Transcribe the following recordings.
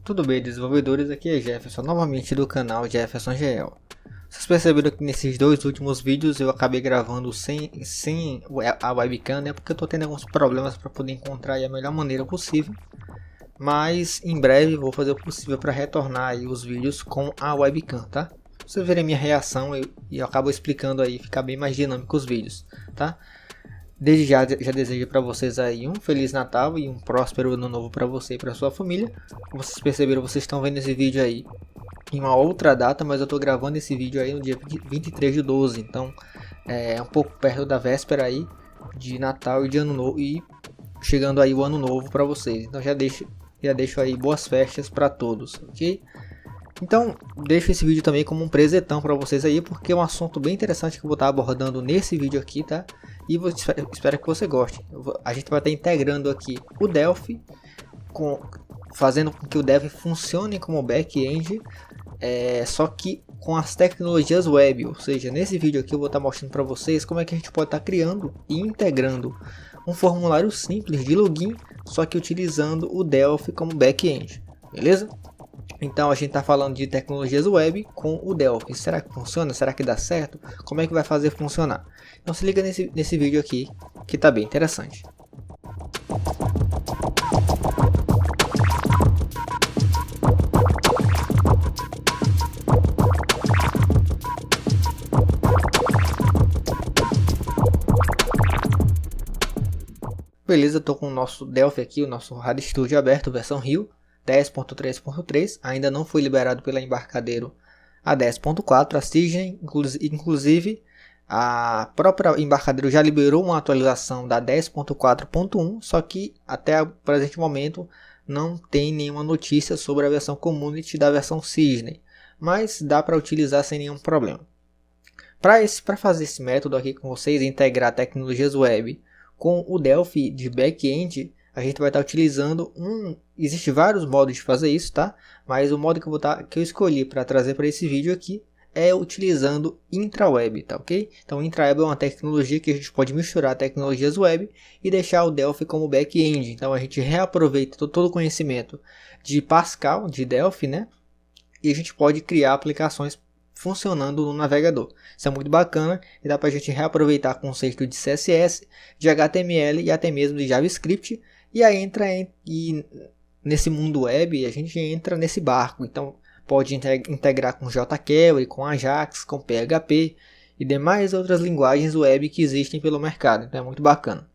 Tudo bem, desenvolvedores? Aqui é Jefferson, novamente do canal Jefferson GL. Vocês perceberam que nesses dois últimos vídeos eu acabei gravando sem a webcam, né? Porque eu tô tendo alguns problemas para poder encontrar aí a melhor maneira possível. Mas em breve vou fazer o possível para retornar aí os vídeos com a webcam, tá? Vocês verem minha reação e eu acabo explicando aí, ficar bem mais dinâmico os vídeos, tá? Desde já desejo para vocês aí um Feliz Natal e um próspero Ano Novo para você e para sua família. Como vocês perceberam, vocês estão vendo esse vídeo aí em uma outra data, mas eu estou gravando esse vídeo aí no dia 23 de 12, então é um pouco perto da véspera aí de Natal e de Ano Novo, e chegando aí o Ano Novo para vocês. Então já deixo aí boas festas para todos, ok? Então, deixo esse vídeo também como um presentão para vocês aí, porque é um assunto bem interessante que eu vou estar abordando nesse vídeo aqui, tá? E espero que você goste. A gente vai estar integrando aqui o Delphi, fazendo com que o Delphi funcione como back-end, só que com as tecnologias web. Ou seja, nesse vídeo aqui eu vou estar mostrando para vocês como é que a gente pode estar criando e integrando um formulário simples de login, só que utilizando o Delphi como back-end, beleza? Então a gente está falando de tecnologias web com o Delphi. Será que funciona? Será que dá certo? Como é que vai fazer funcionar? Então se liga nesse vídeo aqui, que está bem interessante. Beleza, estou com o nosso Delphi aqui, o nosso RADStudio aberto, versão Rio 10.3.3, ainda não foi liberado pela Embarcadero a 10.4, a Cygen, inclusive a própria Embarcadero já liberou uma atualização da 10.4.1, só que até o presente momento não tem nenhuma notícia sobre a versão Community da versão Cygen, mas dá para utilizar sem nenhum problema. Para fazer esse método aqui com vocês, integrar tecnologias web com o Delphi de back-end, a gente vai estar utilizando existe vários modos de fazer isso, tá? Mas o modo que eu escolhi para trazer para esse vídeo aqui é utilizando IntraWeb, tá ok? Então IntraWeb é uma tecnologia que a gente pode misturar tecnologias web e deixar o Delphi como back-end. Então a gente reaproveita todo o conhecimento de Pascal, de Delphi, né? E a gente pode criar aplicações funcionando no navegador. Isso é muito bacana e dá para a gente reaproveitar conceito de CSS, de HTML e até mesmo de JavaScript. E aí nesse mundo web a gente entra nesse barco. Então pode integrar com jQuery, com Ajax, com PHP e demais outras linguagens web que existem pelo mercado. Então é muito bacana.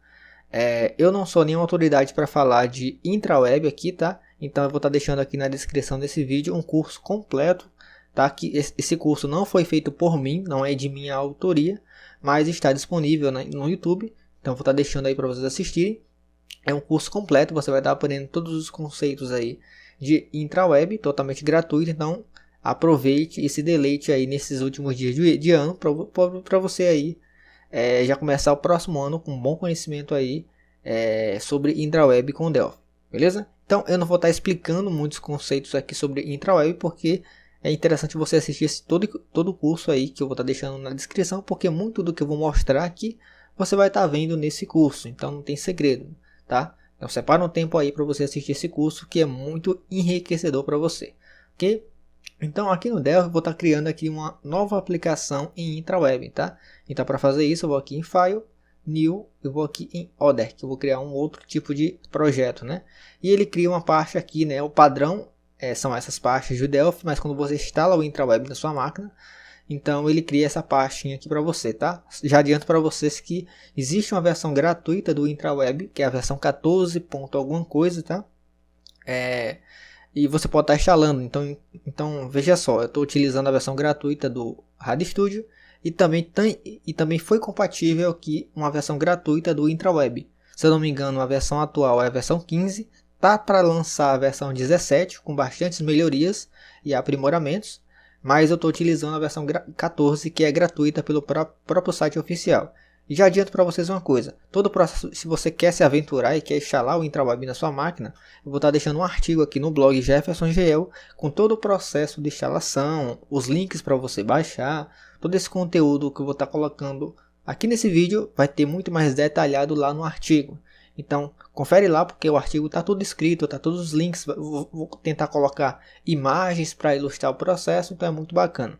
Eu não sou nenhuma autoridade para falar de IntraWeb aqui, tá? Então eu vou estar deixando aqui na descrição desse vídeo um curso completo, tá? Que esse curso não foi feito por mim, não é de minha autoria, mas está disponível no YouTube. Então vou estar deixando aí para vocês assistirem. É um curso completo, você vai estar aprendendo todos os conceitos aí de IntraWeb, totalmente gratuito. Então aproveite e se deleite aí nesses últimos dias de ano para você aí já começar o próximo ano com um bom conhecimento aí sobre IntraWeb com Delphi, beleza? Então eu não vou estar explicando muitos conceitos aqui sobre IntraWeb, porque é interessante você assistir todo o curso aí que eu vou estar deixando na descrição, porque muito do que eu vou mostrar aqui você vai estar vendo nesse curso, então não tem segredo, tá? Então separa um tempo aí para você assistir esse curso, que é muito enriquecedor para você, ok? Então aqui no Delphi eu vou estar criando aqui uma nova aplicação em IntraWeb, tá? Então para fazer isso eu vou aqui em File, New, eu vou aqui em Other, que eu vou criar um outro tipo de projeto, né? E ele cria uma parte aqui, né? O padrão são essas pastas do Delphi, mas quando você instala o IntraWeb na sua máquina, então ele cria essa pastinha aqui para você, tá? Já adianto para vocês que existe uma versão gratuita do IntraWeb, que é a versão 14 ponto alguma coisa, tá? E você pode estar instalando. Então veja só, eu estou utilizando a versão gratuita do RADStudio e também foi compatível aqui uma versão gratuita do IntraWeb. Se eu não me engano, a versão atual é a versão 15, tá para lançar a versão 17 com bastantes melhorias e aprimoramentos. Mas eu estou utilizando a versão 14, que é gratuita pelo próprio site oficial. E já adianto para vocês uma coisa, todo o processo, se você quer se aventurar e quer instalar o IntraWeb na sua máquina, eu vou estar deixando um artigo aqui no blog Jefferson GL com todo o processo de instalação, os links para você baixar, todo esse conteúdo que eu vou estar colocando aqui nesse vídeo vai ter muito mais detalhado lá no artigo. Então, confere lá porque o artigo está tudo escrito, tá todos os links. Vou tentar colocar imagens para ilustrar o processo, então é muito bacana.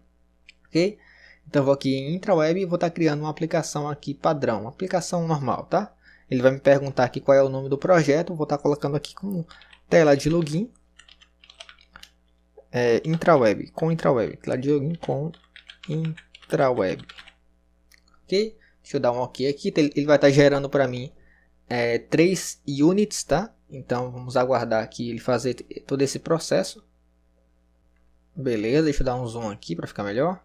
Ok? Então, vou aqui em IntraWeb e vou estar criando uma aplicação aqui padrão, uma aplicação normal, tá? Ele vai me perguntar aqui qual é o nome do projeto, vou estar colocando aqui com tela de login. IntraWeb, tela de login com IntraWeb. Ok? Deixa eu dar um OK aqui, ele vai estar gerando para mim 3 units, tá? Então vamos aguardar aqui ele fazer todo esse processo. Beleza, deixa eu dar um zoom aqui para ficar melhor.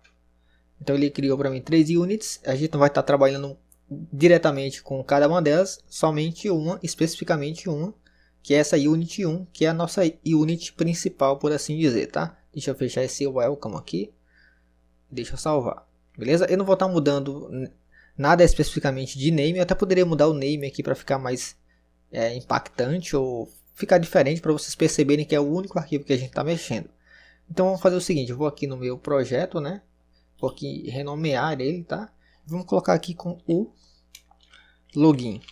Então ele criou para mim 3 units, a gente não vai estar trabalhando diretamente com cada uma delas, somente uma, especificamente uma, que é essa unit 1, que é a nossa unit principal, por assim dizer, tá? Deixa eu fechar esse welcome aqui, deixa eu salvar, beleza? Eu não vou estar mudando nada especificamente de name, eu até poderia mudar o name aqui para ficar mais impactante ou ficar diferente para vocês perceberem que é o único arquivo que a gente está mexendo. Então vamos fazer o seguinte, eu vou aqui no meu projeto, né? Vou aqui renomear ele, tá? Vamos colocar aqui com o login.pass,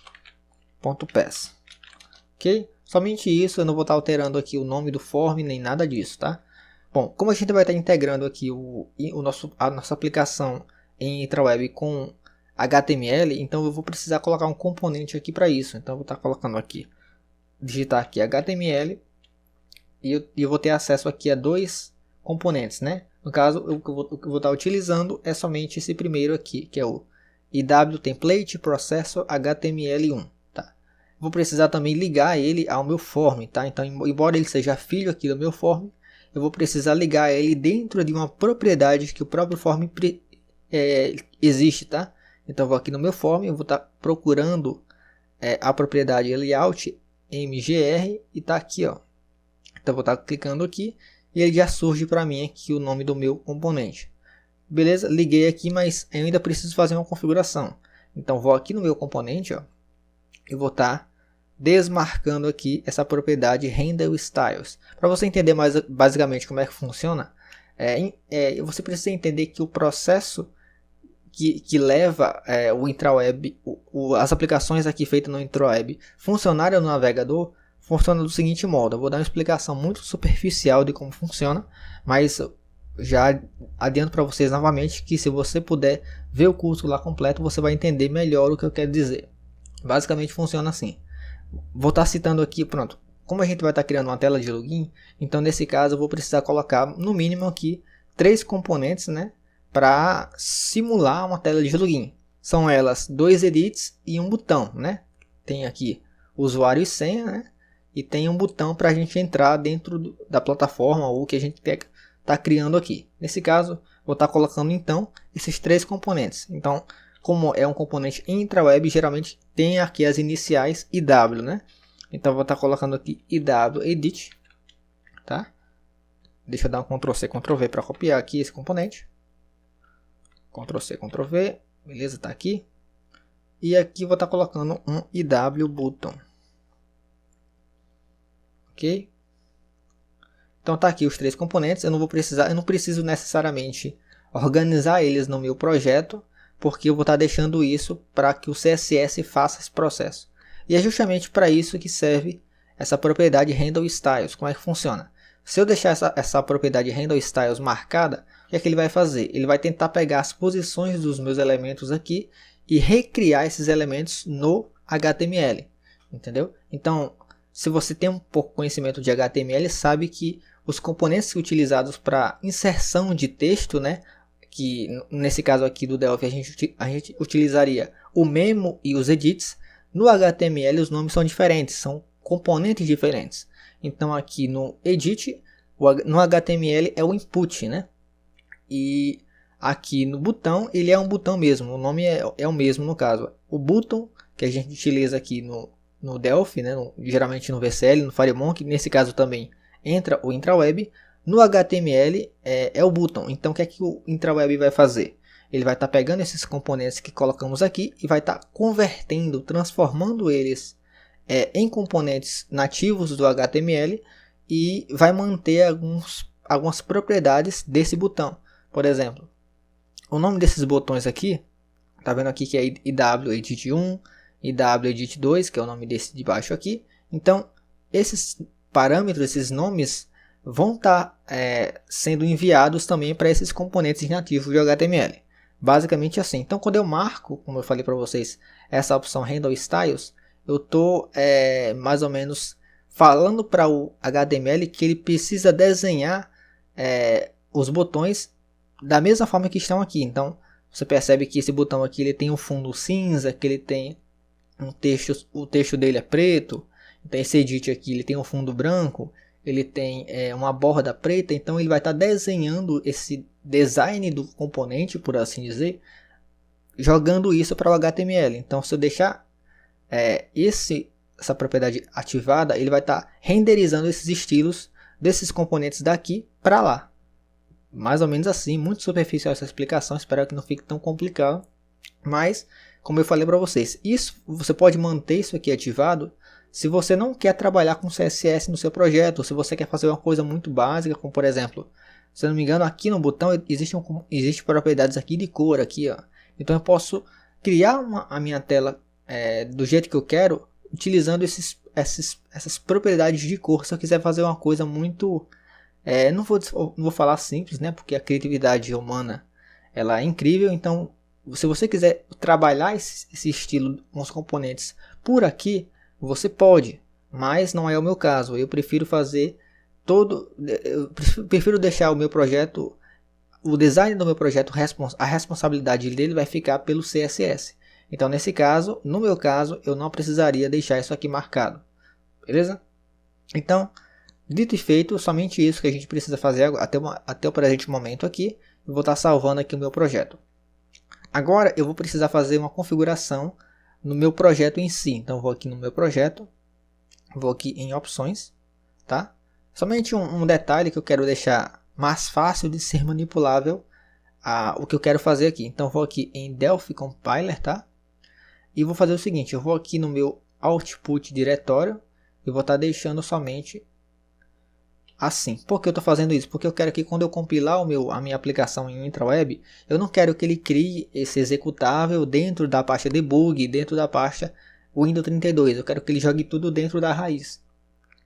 ok? Somente isso, eu não vou estar alterando aqui o nome do form nem nada disso, tá? Bom, como a gente vai estar integrando aqui a nossa aplicação em IntraWeb com HTML, então eu vou precisar colocar um componente aqui para isso. Então eu vou estar colocando aqui, digitar aqui HTML e eu vou ter acesso aqui a 2 componentes, né? No caso, o que eu vou estar utilizando é somente esse primeiro aqui, que é o IW Template Processor HTML1. Tá? Vou precisar também ligar ele ao meu form, tá? Então, embora ele seja filho aqui do meu form, eu vou precisar ligar ele dentro de uma propriedade que o próprio form existe, tá? Então, eu vou aqui no meu form, eu vou estar procurando a propriedade layout mgr e tá aqui, ó. Então, eu vou estar clicando aqui e ele já surge para mim aqui o nome do meu componente. Beleza? Liguei aqui, mas eu ainda preciso fazer uma configuração. Então, vou aqui no meu componente, ó, e vou estar desmarcando aqui essa propriedade Handle Styles. Para você entender mais basicamente como é que funciona, você precisa entender que o processo que leva o IntraWeb, as aplicações aqui feitas no IntraWeb funcionarem no navegador, funciona do seguinte modo. Eu vou dar uma explicação muito superficial de como funciona, mas já adianto para vocês novamente que se você puder ver o curso lá completo, você vai entender melhor o que eu quero dizer. Basicamente funciona assim. Vou estar citando aqui, pronto. Como a gente vai estar criando uma tela de login, então nesse caso eu vou precisar colocar no mínimo aqui 3 componentes, né, para simular uma tela de login. São elas 2 edits e um botão, né? Tem aqui usuário e senha, né? E tem um botão para a gente entrar dentro da plataforma ou que a gente está criando aqui. Nesse caso, vou estar colocando então esses 3 componentes. Então, como é um componente IntraWeb, geralmente tem aqui as iniciais IW, né? Então, vou estar colocando aqui IW Edit, tá? Deixa eu dar um Ctrl+C, Ctrl+V para copiar aqui esse componente. Ctrl+C, Ctrl+V, beleza, tá aqui. E aqui vou estar colocando um IW Button. Ok? Então tá aqui os 3 componentes. Eu não preciso necessariamente organizar eles no meu projeto, porque eu vou estar deixando isso para que o CSS faça esse processo. E é justamente para isso que serve essa propriedade Handle Styles. Como é que funciona? Se eu deixar essa propriedade Handle Styles marcada, o que é que ele vai fazer? Ele vai tentar pegar as posições dos meus elementos aqui e recriar esses elementos no HTML. Entendeu? Então, se você tem um pouco conhecimento de HTML, sabe que os componentes utilizados para inserção de texto, né, que nesse caso aqui do Delphi a gente utilizaria o memo e os edits, no HTML os nomes são diferentes, são componentes diferentes. Então aqui no edit, no HTML é o input, né? E aqui no botão, ele é um botão mesmo, o nome é o mesmo no caso. O button que a gente utiliza aqui no Delphi, né? Geralmente no VCL, no FireMonkey, nesse caso também entra o IntraWeb. No HTML é o button. Então o que é que o IntraWeb vai fazer? Ele vai estar pegando esses componentes que colocamos aqui e vai estar convertendo, transformando eles em componentes nativos do HTML e vai manter algumas propriedades desse botão. Por exemplo, o nome desses botões aqui, tá vendo aqui que é IW Edit 1, e wedit2, que é o nome desse de baixo aqui. Então, esses parâmetros, esses nomes, vão estar sendo enviados também para esses componentes nativos de HTML. Basicamente assim. Então, quando eu marco, como eu falei para vocês, essa opção Handle Styles, eu estou mais ou menos falando para o HTML que ele precisa desenhar os botões da mesma forma que estão aqui. Então, você percebe que esse botão aqui ele tem um fundo cinza, que ele tem um texto, o texto dele é preto. Então, esse edit aqui ele tem um fundo branco, ele tem uma borda preta. Então, ele vai estar desenhando esse design do componente, por assim dizer, jogando isso para o HTML. Então, se eu deixar essa propriedade ativada, ele vai estar renderizando esses estilos desses componentes daqui para lá. Mais ou menos assim, muito superficial essa explicação, espero que não fique tão complicado. Mas, como eu falei para vocês, você pode manter isso aqui ativado se você não quer trabalhar com CSS no seu projeto, ou se você quer fazer uma coisa muito básica, como por exemplo, se eu não me engano, aqui no botão existe propriedades aqui de cor, aqui, ó. Então eu posso criar a minha tela do jeito que eu quero, utilizando essas propriedades de cor, se eu quiser fazer uma coisa muito... não vou falar simples, né? Porque a criatividade humana ela é incrível. Então, se você quiser trabalhar esse estilo com os componentes por aqui, você pode, mas não é o meu caso. Eu prefiro prefiro deixar o meu projeto, o design do meu projeto, a responsabilidade dele vai ficar pelo CSS. Então, nesse caso, no meu caso, eu não precisaria deixar isso aqui marcado, beleza? Então, dito e feito, somente isso que a gente precisa fazer até o presente momento aqui. Eu vou estar salvando aqui o meu projeto. Agora eu vou precisar fazer uma configuração no meu projeto em si. Então vou aqui no meu projeto, vou aqui em opções, tá? Somente um detalhe que eu quero deixar mais fácil de ser manipulável o que eu quero fazer aqui. Então vou aqui em Delphi Compiler, tá? E vou fazer o seguinte, eu vou aqui no meu Output diretório e vou estar deixando somente assim. Por que eu estou fazendo isso? Porque eu quero que quando eu compilar a minha aplicação em IntraWeb, eu não quero que ele crie esse executável dentro da pasta debug, dentro da pasta Windows 32. Eu quero que ele jogue tudo dentro da raiz.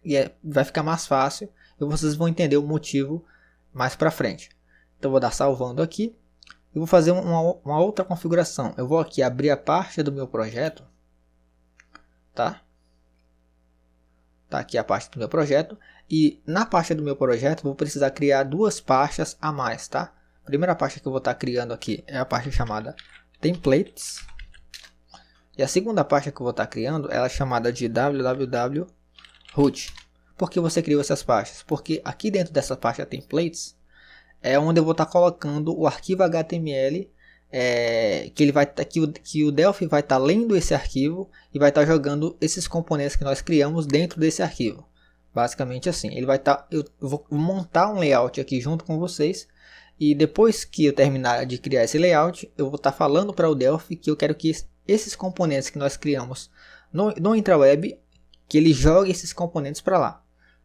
E vai ficar mais fácil e vocês vão entender o motivo mais para frente. Então vou dar salvando aqui e vou fazer uma outra configuração. Eu vou aqui abrir a pasta do meu projeto, tá? Tá aqui a pasta do meu projeto. E na pasta do meu projeto vou precisar criar duas pastas a mais, tá? A primeira pasta que eu vou estar criando aqui é a pasta chamada Templates. E a segunda pasta que eu vou estar criando é a chamada de www.root. Por que você criou essas pastas? Porque aqui dentro dessa pasta Templates é onde eu vou estar colocando o arquivo HTML que o Delphi vai estar lendo esse arquivo e vai estar jogando esses componentes que nós criamos dentro desse arquivo. Basicamente assim, eu vou montar um layout aqui junto com vocês e depois que eu terminar de criar esse layout, eu vou estar falando para o Delphi que eu quero que esses componentes que nós criamos no IntraWeb, que ele jogue esses componentes para lá.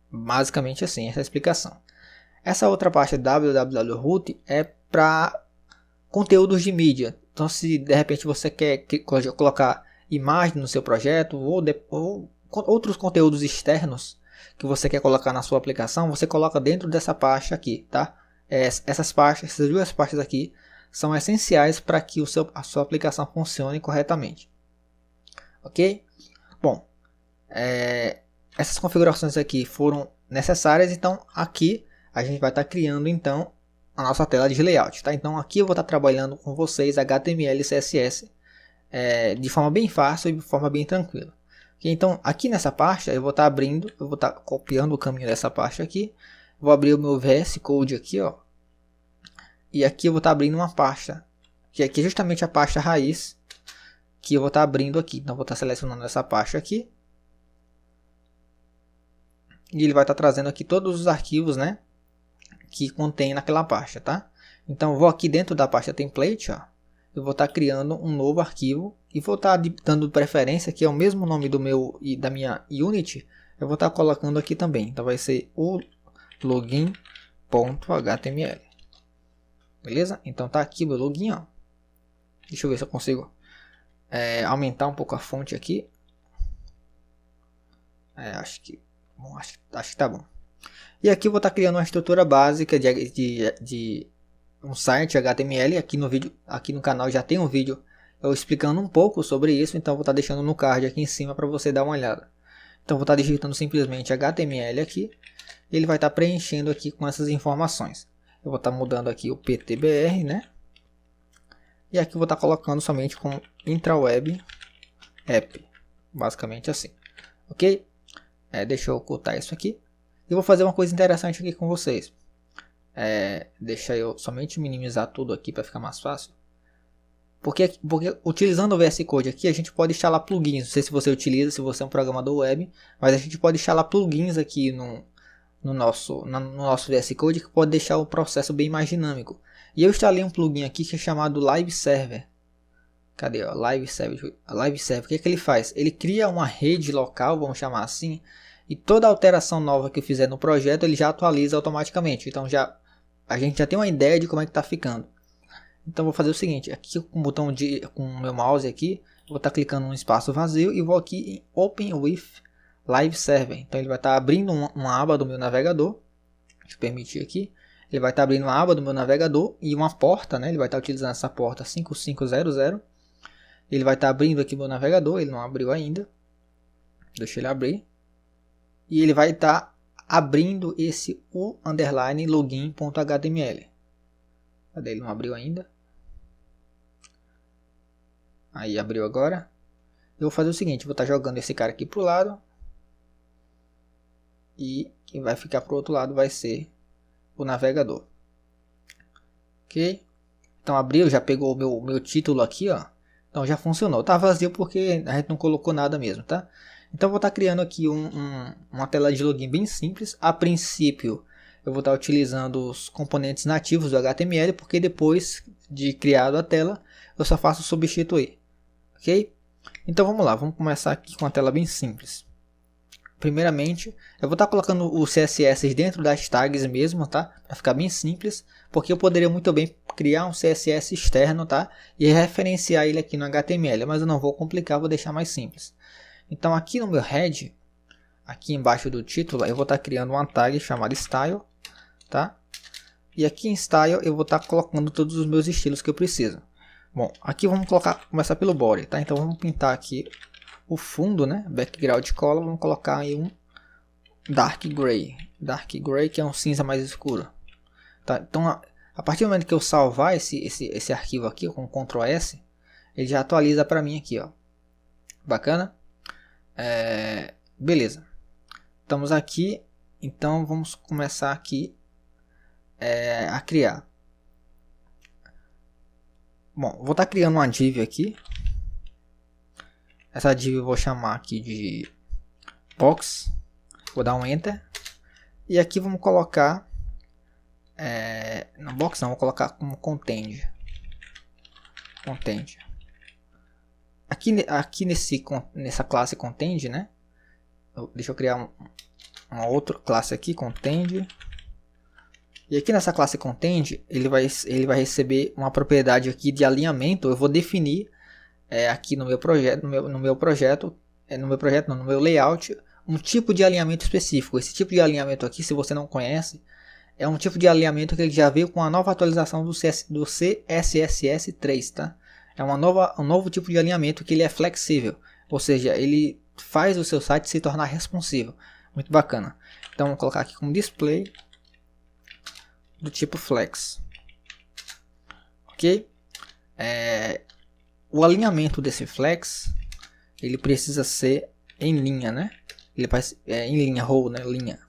Basicamente assim, essa é a explicação. Essa outra parte www.root é para conteúdos de mídia. Então, se de repente você quer colocar imagem no seu projeto ou outros conteúdos externos que você quer colocar na sua aplicação, você coloca dentro dessa pasta aqui, tá? Essas duas pastas aqui são essenciais para que a sua aplicação funcione corretamente. Ok? Bom, essas configurações aqui foram necessárias, então aqui a gente vai estar criando então a nossa tela de layout, tá? Então aqui eu vou estar trabalhando com vocês HTML e CSS de forma bem fácil e de forma bem tranquila. Então aqui nessa pasta eu vou estar abrindo, eu vou estar copiando o caminho dessa pasta aqui, vou abrir o meu VS Code aqui, ó, e aqui eu vou estar abrindo uma pasta, que aqui é justamente a pasta raiz que eu vou estar abrindo aqui. Então vou estar selecionando essa pasta aqui e ele vai estar trazendo aqui todos os arquivos, né, que contém naquela pasta, tá? Então vou aqui dentro da pasta template, ó, eu vou estar criando um novo arquivo e vou estar dando preferência, que é o mesmo nome da minha Unity, eu vou estar colocando aqui também. Então vai ser o login.html. Beleza? Então tá aqui o meu login, ó. Deixa eu ver se eu consigo aumentar um pouco a fonte aqui. Acho que tá bom. E aqui eu vou estar criando uma estrutura básica de um site HTML. Aqui no vídeo, aqui no canal já tem um vídeo eu explicando um pouco sobre isso, então eu vou estar deixando no card aqui em cima para você dar uma olhada. Então eu vou estar digitando simplesmente HTML aqui, e ele vai estar preenchendo aqui com essas informações. Eu vou estar mudando aqui o PTBR, né? E aqui eu vou estar colocando somente com intraweb app, basicamente assim, ok? Deixa eu ocultar isso aqui. E vou fazer uma coisa interessante aqui com vocês. Deixa eu somente minimizar tudo aqui para ficar mais fácil. Porque utilizando o VS Code aqui, a gente pode instalar plugins. Não sei se você utiliza, se você é um programador web, mas a gente pode instalar plugins aqui no nosso VS Code que pode deixar o processo bem mais dinâmico. E eu instalei um plugin aqui que é chamado Live Server. Cadê? Ó? Live Server. O que ele faz? Ele cria uma rede local, vamos chamar assim, e toda alteração nova que eu fizer no projeto ele já atualiza automaticamente. Então a gente já tem uma ideia de como é que está ficando. Então vou fazer o seguinte, aqui com o botão com o meu mouse aqui, vou estar clicando num espaço vazio e vou aqui em Open with Live Server. Então ele vai estar abrindo uma aba do meu navegador. Deixa eu permitir aqui. Ele vai estar abrindo uma aba do meu navegador e uma porta, né? Ele vai estar utilizando essa porta 5500. Ele vai estar abrindo aqui o meu navegador, ele não abriu ainda. Deixa ele abrir. E ele vai estar abrindo esse u_login.html. Cadê? Ele não abriu ainda. Aí abriu agora. Eu vou fazer o seguinte, vou estar jogando esse cara aqui pro lado. E quem vai ficar pro outro lado vai ser o navegador. Ok? Então abriu, já pegou o meu título aqui, ó. Então já funcionou. Tá vazio porque a gente não colocou nada mesmo, tá? Então eu vou estar criando aqui uma tela de login bem simples. A princípio eu vou estar utilizando os componentes nativos do HTML, porque depois de criado a tela eu só faço substituir. Ok? Então vamos lá, vamos começar aqui com uma tela bem simples. Primeiramente, eu vou estar colocando o CSS dentro das tags mesmo, tá? Para ficar bem simples, porque eu poderia muito bem criar um CSS externo, tá? E referenciar ele aqui no HTML, mas eu não vou complicar, vou deixar mais simples. Então aqui no meu head, aqui embaixo do título, eu vou estar criando uma tag chamada style, tá? E aqui em style eu vou estar colocando todos os meus estilos que eu preciso. Bom, aqui vamos começar pelo body, tá? Então vamos pintar aqui o fundo, né? Background color, vamos colocar aí um dark gray, que é um cinza mais escuro, tá? Então a partir do momento que eu salvar esse arquivo aqui com Ctrl S, ele já atualiza para mim aqui, ó. Bacana? Beleza. Estamos aqui, então vamos começar aqui a criar. Bom, vou estar criando uma div aqui. Essa div eu vou chamar aqui de box. Vou dar um enter. E aqui vamos colocar no box não, vou colocar como content. Aqui nessa classe content, né? Deixa eu criar uma outra classe aqui, content. E aqui nessa classe content, ele vai receber uma propriedade aqui de alinhamento. Eu vou definir aqui no meu projeto, no meu layout, um tipo de alinhamento específico. Esse tipo de alinhamento aqui, se você não conhece, é um tipo de alinhamento que ele já veio com a nova atualização do CSS 3, tá? É um novo tipo de alinhamento que ele é flexível, ou seja, ele faz o seu site se tornar responsivo. Muito bacana. Então vamos colocar aqui como display do tipo flex. Ok? O alinhamento desse flex, ele precisa ser em linha, né? Ele vai em linha, row, né? Linha.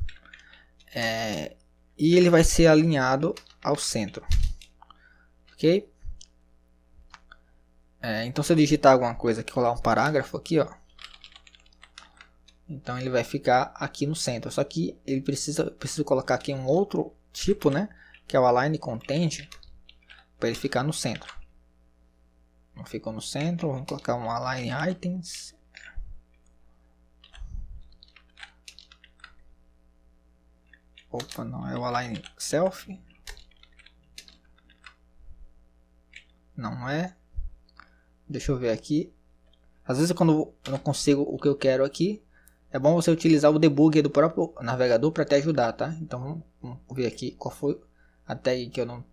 E ele vai ser alinhado ao centro. Ok? Então se eu digitar alguma coisa aqui, colar um parágrafo aqui, ó. Então ele vai ficar aqui no centro. Só que ele preciso colocar aqui um outro tipo, né? Que é o align content, para ele ficar no centro. Não ficou no centro, vamos colocar um align items. Opa, não é o align self. Não é. Deixa eu ver aqui. Às vezes quando eu não consigo o que eu quero aqui, é bom você utilizar o debugger do próprio navegador para te ajudar, tá? Então vamos ver aqui qual foi até aí que eu não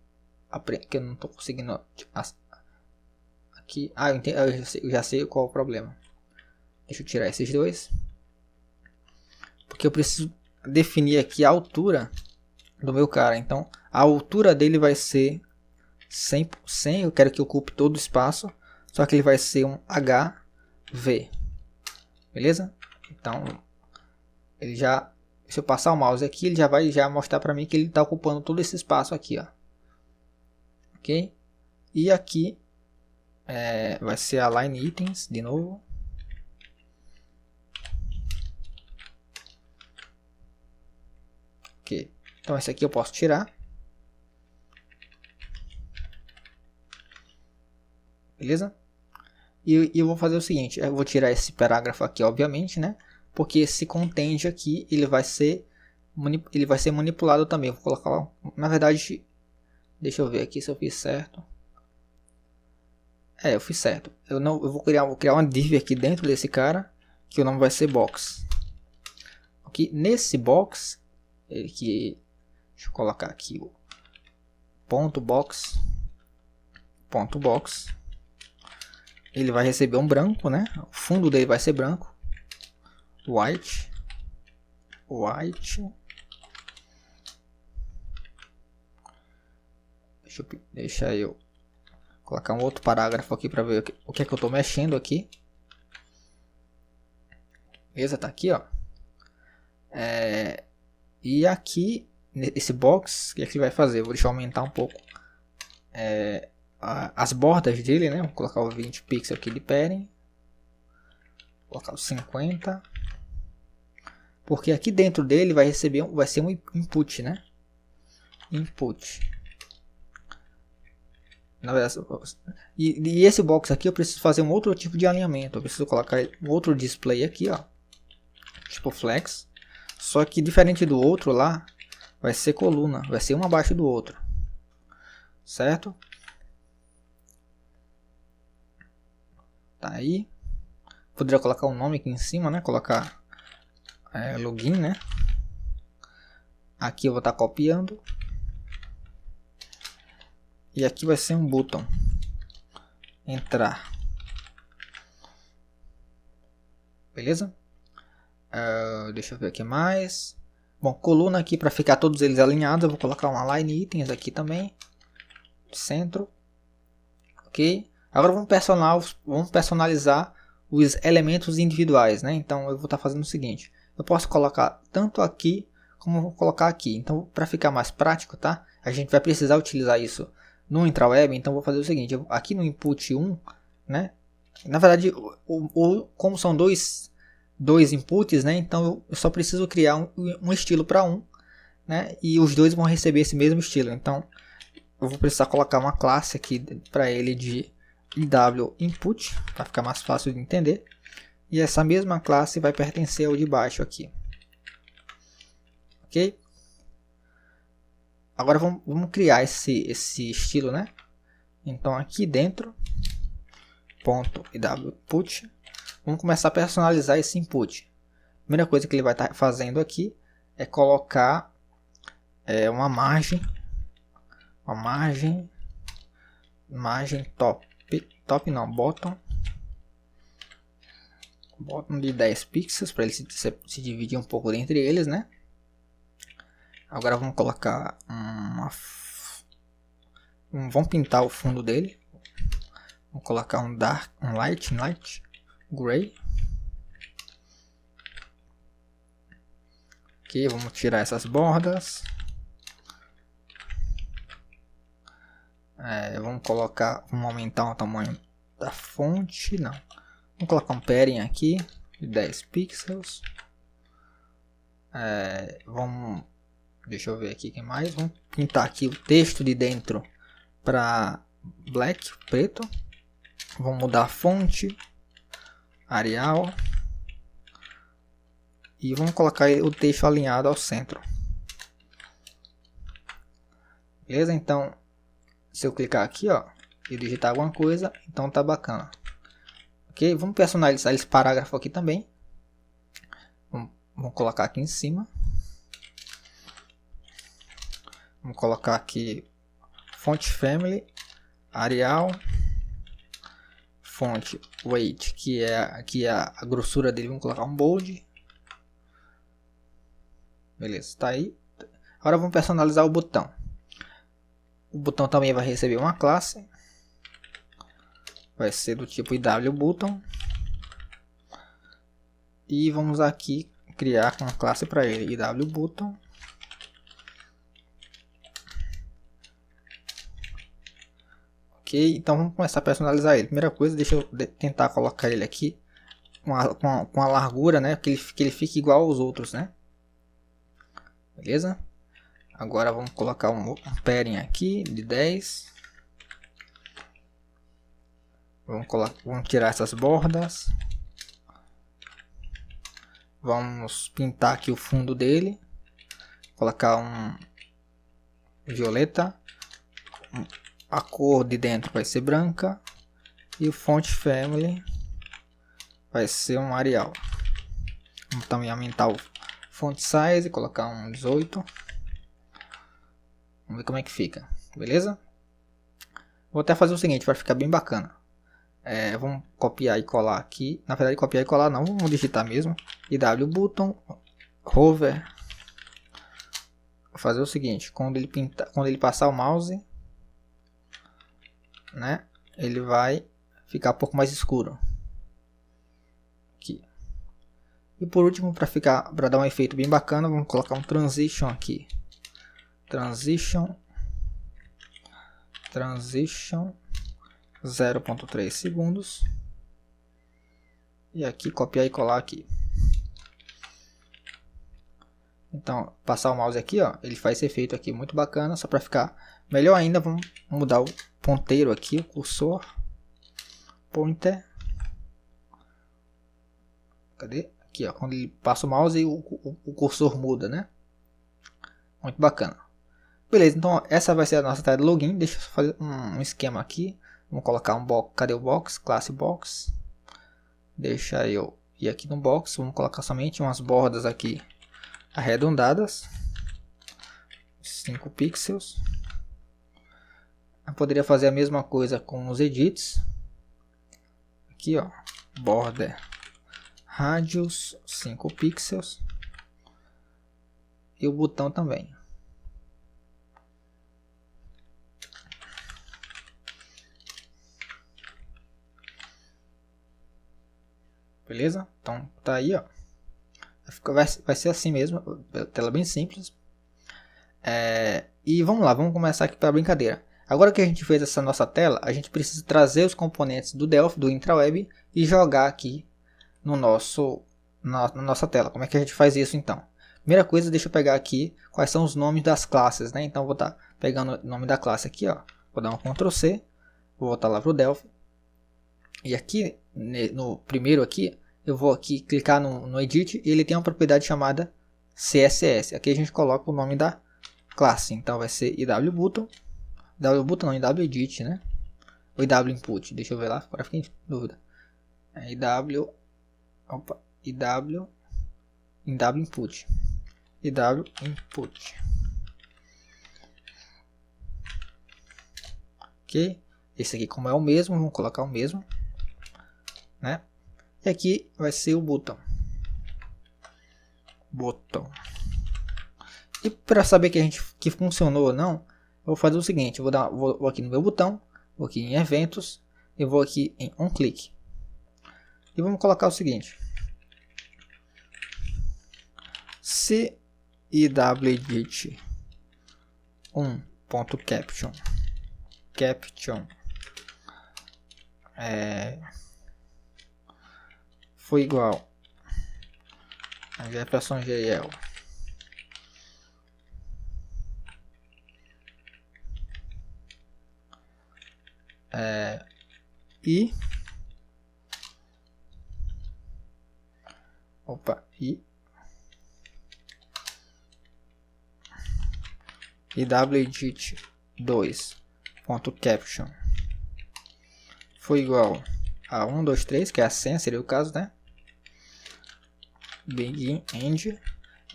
tô conseguindo aqui. Ah, eu já sei qual é o problema. Deixa eu tirar esses dois, porque eu preciso definir aqui a altura do meu cara. Então a altura dele vai ser 100, eu quero que ocupe todo o espaço, só que ele vai ser um HV, beleza? Então ele já, se eu passar o mouse aqui, ele já vai mostrar para mim que ele está ocupando todo esse espaço aqui, ó. Ok? E aqui vai ser align items de novo. Ok, então esse aqui eu posso tirar. Beleza? E eu vou fazer o seguinte, eu vou tirar esse parágrafo aqui, obviamente, né? Porque esse content aqui, ele vai ser manipulado também. Eu vou colocar, na verdade, deixa eu ver aqui se eu fiz certo. Eu fiz certo. Eu vou criar uma div aqui dentro desse cara, que o nome vai ser box. Aqui nesse box, deixa eu colocar aqui o ponto box, ele vai receber um branco, né? O fundo dele vai ser branco. White. Deixa eu colocar um outro parágrafo aqui para ver o que é que eu estou mexendo aqui. Beleza, tá aqui, ó. E aqui nesse box, o que é que ele vai fazer? Eu vou deixar aumentar um pouco as bordas dele, né? Vou colocar o 20 pixels aqui de padding. Vou colocar os 50. Porque aqui dentro dele vai ser um input, né? Input. Na verdade, e esse box aqui eu preciso fazer um outro tipo de alinhamento. Eu preciso colocar um outro display aqui, ó, tipo flex. Só que diferente do outro lá, vai ser coluna, vai ser um abaixo do outro, certo? Tá aí. Poderia colocar um nome aqui em cima, né? Colocar login, né? Aqui eu vou estar copiando. E aqui vai ser um botão. Entrar. Beleza? Deixa eu ver aqui mais. Bom, coluna aqui para ficar todos eles alinhados. Eu vou colocar um align itens aqui também. Centro. Ok. Agora vamos personalizar os elementos individuais, né? Então eu vou estar fazendo o seguinte. Eu posso colocar tanto aqui como vou colocar aqui. Então para ficar mais prático, tá? A gente vai precisar utilizar isso no intraweb. Então vou fazer o seguinte. Aqui no input 1, né? Na verdade, como são dois inputs, né? Então eu só preciso criar um estilo para um, né? E os dois vão receber esse mesmo estilo. Então eu vou precisar colocar uma classe aqui para ele de IW input, para ficar mais fácil de entender. E essa mesma classe vai pertencer ao de baixo aqui. Ok? Agora vamos criar esse estilo, né? Então aqui dentro, ponto IW input, vamos começar a personalizar esse input. A primeira coisa que ele vai estar fazendo aqui é colocar uma margem bottom de 10 pixels para ele se dividir um pouco entre eles, né? Agora vamos colocar vamos pintar o fundo dele. Vamos colocar um light gray. Ok, vamos tirar essas bordas. Vamos aumentar o tamanho da fonte. Não. Vamos colocar um padding aqui de 10 pixels. Deixa eu ver aqui o que mais. Vamos pintar aqui o texto de dentro para black, preto. Vamos mudar a fonte, Arial. E vamos colocar o texto alinhado ao centro. Beleza? Então, se eu clicar aqui, ó, e digitar alguma coisa, então tá bacana. Ok, vamos personalizar esse parágrafo aqui também. Vamos colocar aqui em cima. Vamos colocar aqui font family, Arial, font weight, que é aqui a grossura dele, vamos colocar um bold. Beleza, tá aí. Agora vamos personalizar o botão. O botão também vai receber uma classe. Vai ser do tipo IWButton. E vamos aqui criar uma classe para ele, IWButton. Ok, então vamos começar a personalizar ele. Primeira coisa, deixa eu tentar colocar ele aqui com a largura, né, que ele fique igual aos outros, né? Beleza? Agora vamos colocar um padding aqui de 10. Vamos tirar essas bordas. Vamos pintar aqui o fundo dele. Colocar um violeta. A cor de dentro vai ser branca. E o font family vai ser um Arial. Vamos também aumentar o font size. Colocar um 18. Vamos ver como é que fica. Beleza? Vou até fazer o seguinte para ficar bem bacana. Vamos copiar e colar aqui. Na verdade, copiar e colar não. Vamos digitar mesmo. IWButton. Hover. Vou fazer o seguinte. Quando ele passar o mouse, né, ele vai ficar um pouco mais escuro. Aqui. E por último, para dar um efeito bem bacana, vamos colocar um transition aqui. Transition 0.3 segundos. E aqui copiar e colar aqui. Então, passar o mouse aqui, ó, ele faz esse efeito aqui muito bacana. Só para ficar melhor ainda, vamos mudar o ponteiro aqui, o cursor. Pointer. Cadê? Aqui, ó, quando ele passa o mouse, o cursor muda, né? Muito bacana. Beleza, então essa vai ser a nossa tela de login. Deixa eu fazer um esquema aqui. Vamos colocar um box. Cadê o box? Classe box. Deixa eu ir aqui no box. Vamos colocar somente umas bordas aqui arredondadas. 5 pixels. Eu poderia fazer a mesma coisa com os edits. Aqui, ó. Border radius 5 pixels. E o botão também. Beleza? Então tá aí, ó. Vai ser assim mesmo. Tela bem simples. E vamos lá, vamos começar aqui para a brincadeira. Agora que a gente fez essa nossa tela, a gente precisa trazer os componentes do Delphi, do IntraWeb, e jogar aqui na nossa tela. Como é que a gente faz isso então? Primeira coisa, deixa eu pegar aqui quais são os nomes das classes, né? Então vou estar pegando o nome da classe aqui, ó. Vou dar um Ctrl C, vou voltar lá para o Delphi. E aqui, no primeiro aqui, eu vou aqui clicar no Edit e ele tem uma propriedade chamada CSS. Aqui a gente coloca o nome da classe. Então vai ser IWButton. IWButton não, IWEdit, né? Ou IWInput, deixa eu ver lá, agora fiquei em dúvida. IWInput. IWInput. Ok? Esse aqui, como é o mesmo, vamos colocar o mesmo, né? E aqui vai ser o botão. E para saber que funcionou ou não, eu vou fazer o seguinte: eu vou aqui no meu botão, vou aqui em eventos, e vou aqui em onClick. E vamos colocar o seguinte: se IWEdit 1.caption foi igual a Jefferson.jl e IWEdit 2.caption foi igual a 1, 2, 3, que é a senha, seria o caso, né? Begin end.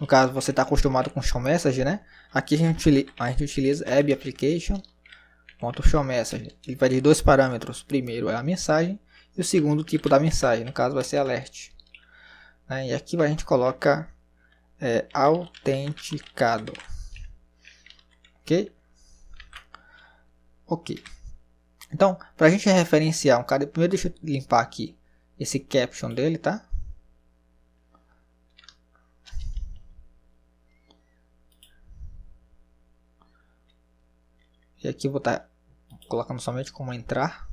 No caso, você está acostumado com show message, né? Aqui a gente utiliza app application .show message. Ele vai de dois parâmetros. O primeiro é a mensagem e o segundo tipo da mensagem. No caso, vai ser alert. E aqui a gente coloca autenticado. Ok? Ok. Então, para a gente referenciar um cara, primeiro deixa eu limpar aqui esse caption dele, tá? E aqui eu vou estar colocando somente como entrar.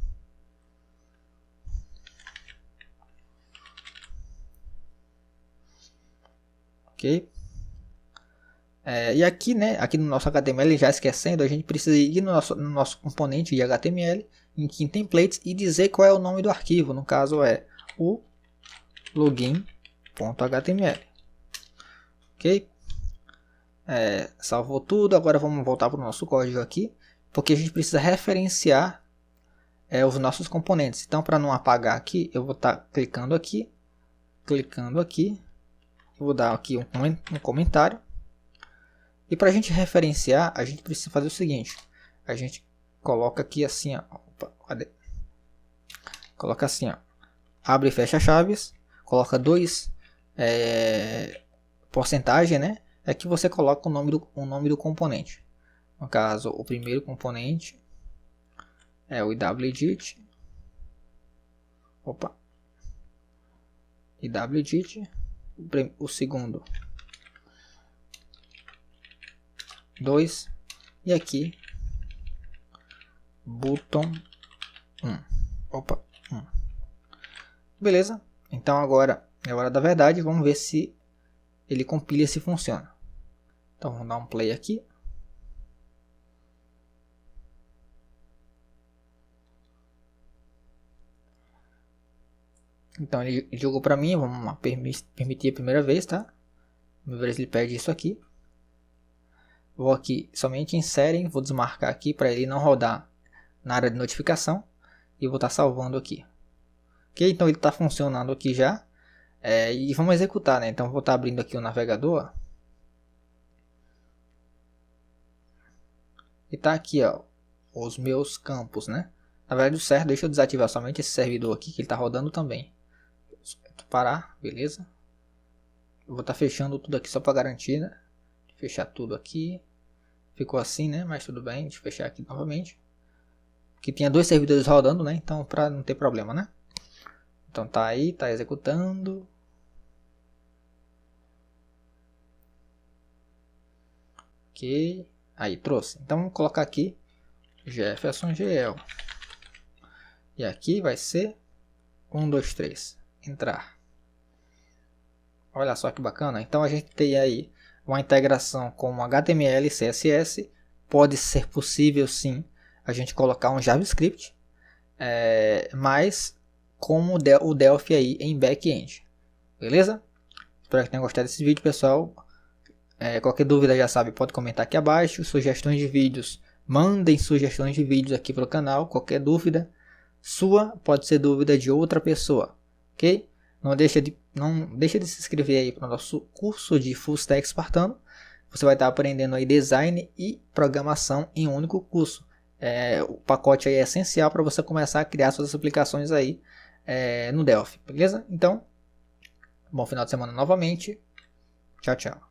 Ok. E aqui, né, aqui no nosso HTML, já esquecendo, a gente precisa ir no nosso componente de HTML, em templates, e dizer qual é o nome do arquivo. No caso é o login.html. Ok? Salvou tudo. Agora vamos voltar para o nosso código aqui, porque a gente precisa referenciar os nossos componentes. Então, para não apagar aqui, eu vou estar clicando aqui, eu vou dar aqui um comentário. E para a gente referenciar, a gente precisa fazer o seguinte: a gente coloca aqui assim, ó, coloca assim, ó, abre e fecha chaves, coloca 2 porcentagem, né? Aqui você coloca o nome do componente. No caso, o primeiro componente é o iwedit. iwedit. O segundo 2 e aqui button 1. 1. Beleza? Então agora é hora da verdade, vamos ver se ele compila e se funciona. Então vamos dar um play aqui. Então ele jogou para mim, vamos lá, permitir a primeira vez, tá? Vamos ver se ele pede isso aqui. Vou aqui somente em série, vou desmarcar aqui para ele não rodar na área de notificação e vou estar salvando aqui. Ok, então ele está funcionando aqui já. E vamos executar, né? Então vou estar abrindo aqui o navegador. E tá aqui, ó, os meus campos, né? Na verdade, o certo, deixa eu desativar somente esse servidor aqui que ele está rodando também. Parar, beleza? Eu vou estar fechando tudo aqui só para garantir, né? Fechar tudo aqui. Ficou assim, né? Mas tudo bem, deixa eu fechar aqui novamente. Que tinha 2 servidores rodando, né? Então, para não ter problema, né? Então tá aí, tá executando. Ok. Aí, trouxe. Então vamos colocar aqui Jefferson GL. E aqui vai ser 1, 2, 3. Entrar. Olha só que bacana. Então a gente tem aí uma integração com HTML e CSS. Pode ser possível sim a gente colocar um JavaScript. Mas como o Delphi aí em back-end. Beleza? Espero que tenham gostado desse vídeo, pessoal. Qualquer dúvida já sabe, pode comentar aqui abaixo. Sugestões de vídeos, mandem sugestões de vídeos aqui para o canal. Qualquer dúvida sua pode ser dúvida de outra pessoa, ok? Não deixa de se inscrever aí para o nosso curso de Full Stack Espartano. Você vai estar aprendendo aí design e programação em um único curso. O pacote aí é essencial para você começar a criar suas aplicações aí no Delphi, beleza? Então, bom final de semana novamente. Tchau, tchau.